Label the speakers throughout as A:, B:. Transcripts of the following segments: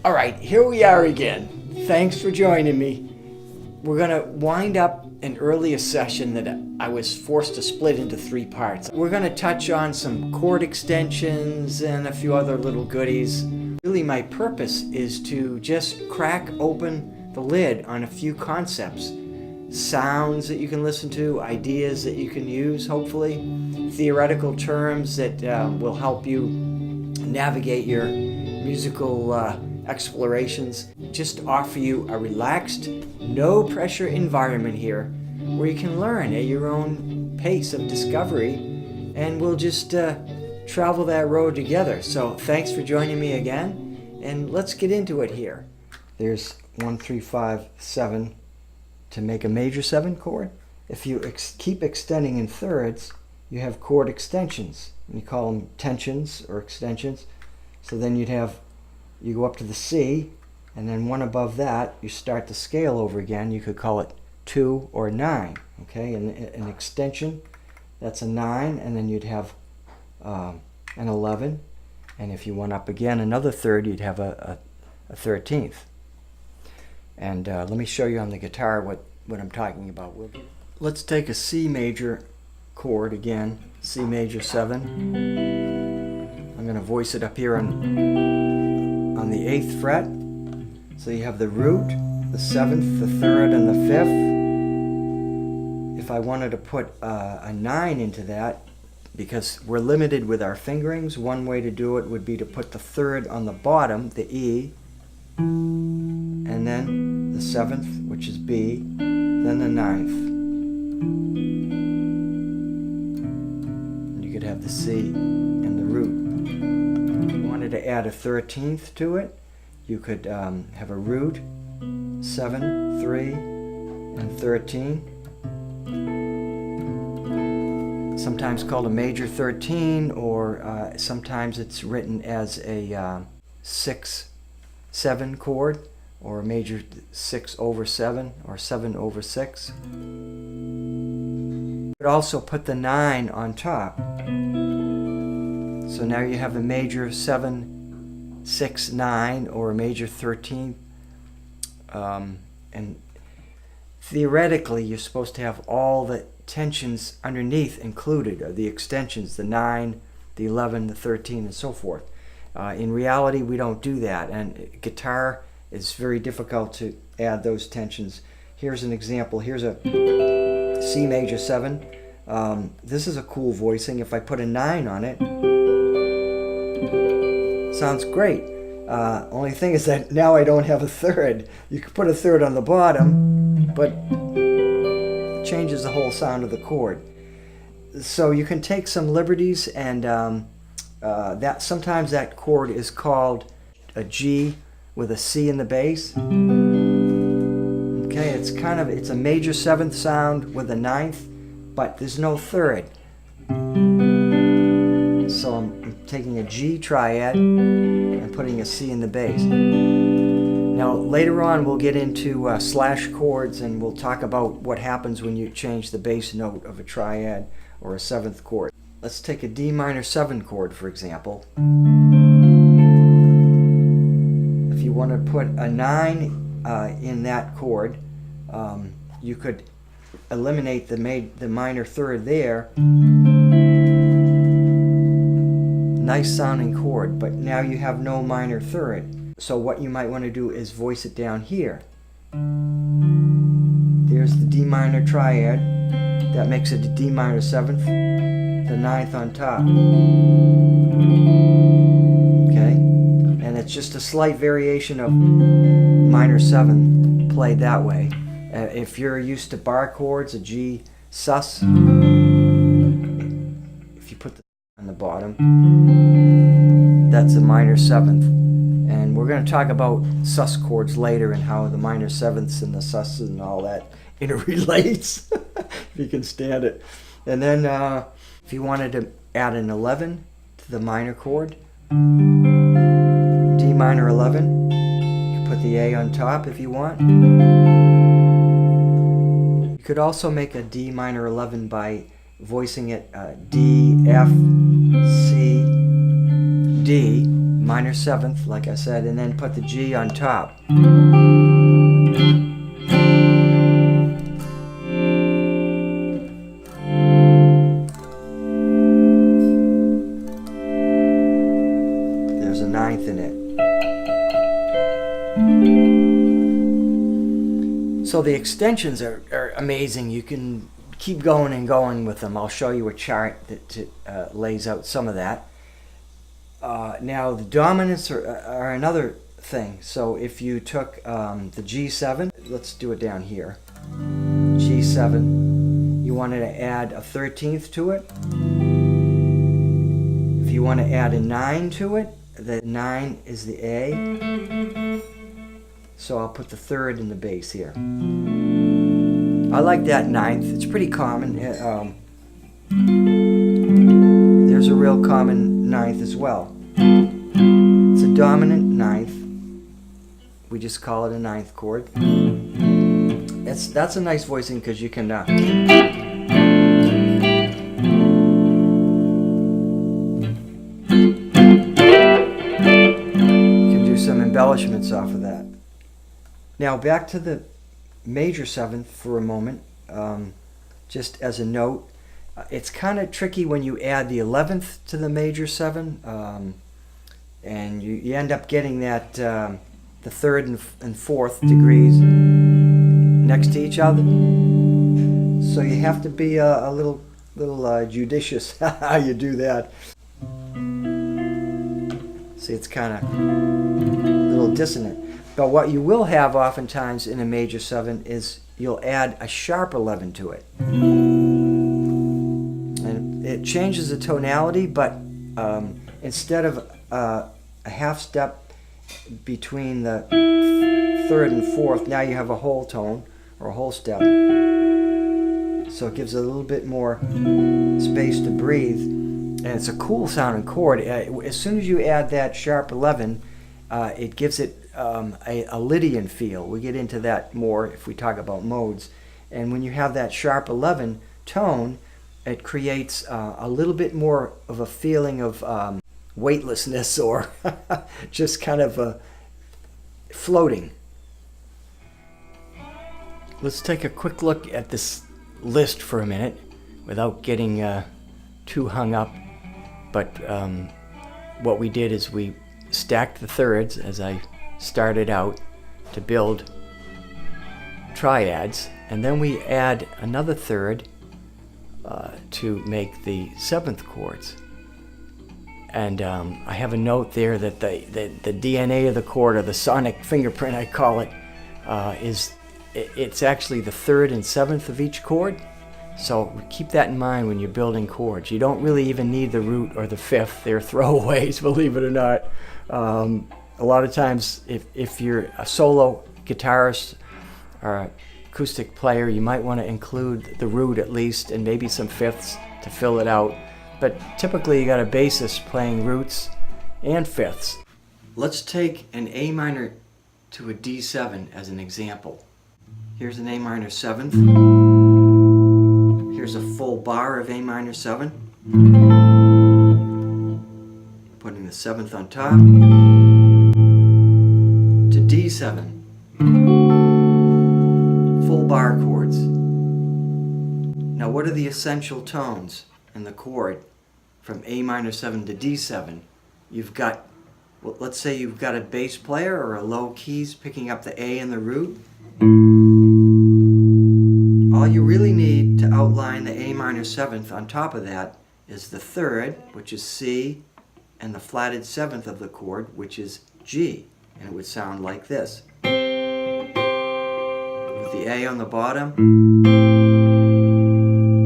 A: All right, here we are again. Thanks for joining me. We're gonna wind up an earlier session that I was forced to split into 3 parts. We're gonna touch on some chord extensions and a few other little goodies. Really, my purpose is to just crack open the lid on a few concepts. Sounds that you can listen to, ideas that you can use, hopefully, theoretical terms that will help you navigate your musical explorations. Just offer you a relaxed, no pressure environment here where you can learn at your own pace of discovery, and we'll just travel that road together. So thanks for joining me again, and let's get into it here. There's 1, 3, 5, 7 to make a major 7 chord. If you keep extending in thirds, you have chord extensions. We call them tensions or extensions. So then you go up to the C, and then one above that, you start the scale over again. You could call it 2 or 9, okay? And an extension, that's a 9, and then you'd have an 11. And if you went up again another third, you'd have a 13th. And let me show you on the guitar what I'm talking about. Let's take a C major chord again, C major 7. I'm going to voice it up here on the 8th fret. So you have the root, the 7th, the 3rd, and the 5th. If I wanted to put a 9 into that, because we're limited with our fingerings, one way to do it would be to put the 3rd on the bottom, the E, and then the 7th, which is B, then the 9th. And you could have the C and the root. If you wanted to add a 13th to it, you could have a root, 7, 3, and 13. Sometimes called a major 13, or sometimes it's written as a 6-7 chord, or a major 6/7, or 7/6. You could also put the 9 on top. So now you have a major 7, 6, 9, or a major 13. And theoretically, you're supposed to have all the tensions underneath included, or the extensions, the 9, the 11, the 13, and so forth. In reality, we don't do that, and guitar is very difficult to add those tensions. Here's an example. Here's a C major 7. This is a cool voicing. If I put a 9 on it, sounds great. Only thing is that now I don't have a 3rd. You could put a 3rd on the bottom, but it changes the whole sound of the chord. So you can take some liberties, and that sometimes that chord is called a G with a C in the bass. Okay, it's a major 7th sound with a 9th, but there's no 3rd. So I'm taking a G triad and putting a C in the bass. Now later on we'll get into slash chords, and we'll talk about what happens when you change the bass note of a triad or a 7th chord. Let's take a D minor 7 chord, for example. If you want to put a 9 in that chord, you could eliminate the minor 3rd there. Nice sounding chord, but now you have no minor 3rd. So what you might want to do is voice it down here. There's the D minor triad. That makes it a D minor 7th, the 9th on top. Okay? And it's just a slight variation of minor 7 played that way. If you're used to bar chords, a G sus, if you put the on the bottom, that's a minor 7th. And we're going to talk about sus chords later and how the minor 7ths and the sus and all that interrelates, if you can stand it. And then if you wanted to add an 11 to the minor chord, D minor 11, you can put the A on top if you want. You could also make a D minor 11 by voicing it D, F, C, D, minor 7th, like I said, and then put the G on top. There's a 9th in it. So the extensions are amazing. You can keep going and going with them. I'll show you a chart that lays out some of that. Now the dominants are another thing. So if you took the G7, let's do it down here. G7, you wanted to add a 13th to it. If you want to add a 9 to it, the 9 is the A. So I'll put the 3rd in the bass here. I like that 9th. It's pretty common. There's a real common 9th as well. It's a dominant 9th. We just call it a 9th chord. That's a nice voicing because you can do some embellishments off of that. Now back to the major 7th for a moment. Just as a note, it's kind of tricky when you add the 11th to the major 7, and you end up getting that the 3rd and 4th degrees next to each other. So you have to be a little judicious how you do that. See, it's kind of a little dissonant. But what you will have oftentimes in a major 7 is you'll add a sharp 11 to it. And it changes the tonality, but instead of a half step between the 3rd and 4th, now you have a whole tone or a whole step. So it gives a little bit more space to breathe. And it's a cool sounding chord. As soon as you add that sharp 11, it gives it a Lydian feel. We get into that more if we talk about modes. And when you have that sharp 11 tone, it creates a little bit more of a feeling of weightlessness or just kind of floating. Let's take a quick look at this list for a minute without getting too hung up. But what we did is we stacked the thirds as I started out to build triads, and then we add another third to make the 7th chords. And I have a note there that the DNA of the chord, or the sonic fingerprint I call it, it's actually the 3rd and 7th of each chord. So keep that in mind when you're building chords. You don't really even need the root or the 5th. They're throwaways, believe it or not. A lot of times, if you're a solo guitarist or acoustic player, you might want to include the root at least, and maybe some 5ths to fill it out. But typically you got a bassist playing roots and 5ths. Let's take an A minor to a D7 as an example. Here's an A minor 7th. Here's a full bar of A minor 7. Putting the 7th on top. To D7. Full bar chords. Now what are the essential tones in the chord from A minor 7 to D7? You've got, well, let's say you've got a bass player or a low keys picking up the A and the root. All you really need to outline the A minor 7th. On top of that is the 3rd, which is C, and the flatted 7th of the chord, which is G. And it would sound like this. With the A on the bottom.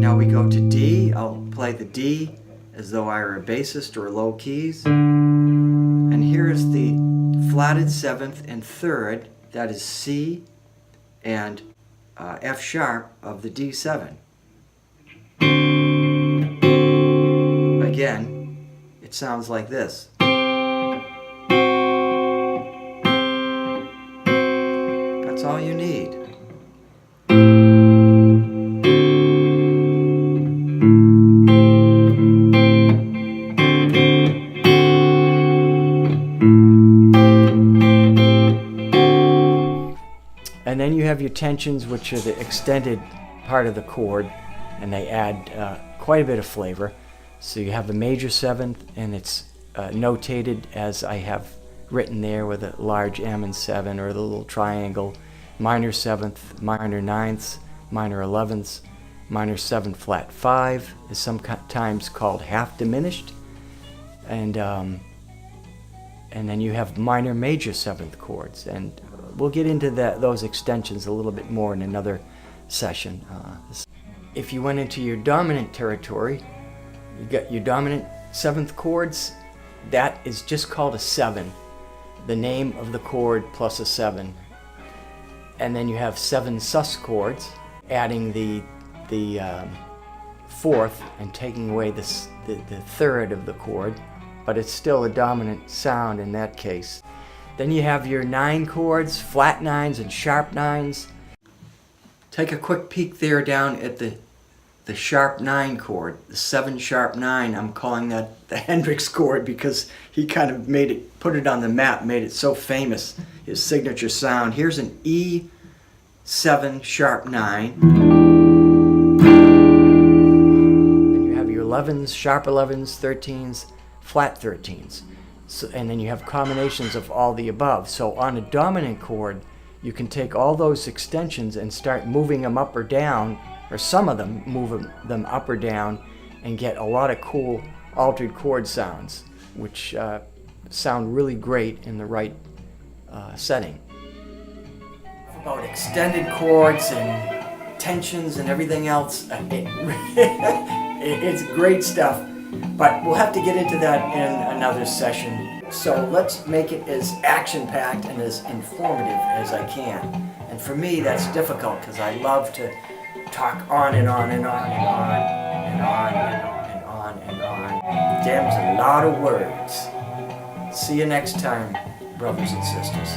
A: Now we go to D. I'll play the D as though I were a bassist or low keys. And here's the flatted 7th and 3rd. That is C and F sharp of the D7. Again, it sounds like this. That's all you need. And then you have your tensions, which are the extended part of the chord, and they add quite a bit of flavor. So you have a major 7th, and it's notated as I have written there with a large M and 7, or the little triangle, minor 7th, minor 9ths, minor 11ths, minor 7 flat 5 is sometimes called half diminished, and then you have minor major 7th chords, and we'll get into those extensions a little bit more in another session. If you went into your dominant territory, you got your dominant 7th chords. That is just called a 7, the name of the chord plus a 7. And then you have 7 sus chords, adding the 4th and taking away the 3rd of the chord, but it's still a dominant sound in that case. Then you have your 9 chords, flat 9s and sharp 9s. Take a quick peek there down at the sharp 9 chord, the 7 sharp 9. I'm calling that the HENDRIX chord because he kind of put it on the map, made it so famous, his signature sound. Here's an E7 sharp 9. Then you have your 11s, sharp 11s, 13s, flat 13s. So, and then you have combinations of all the above. So on a dominant chord, you can take all those extensions and start moving them up or down, or some of them, move them up or down, and get a lot of cool altered chord sounds, which sound really great in the right setting. About extended chords and tensions and everything else, it's great stuff. But we'll have to get into that in another session. So let's make it as action-packed and as informative as I can. And for me, that's difficult because I love to talk on and on and on and on and on and on and on. Damn's a lot of words. See you next time, brothers and sisters.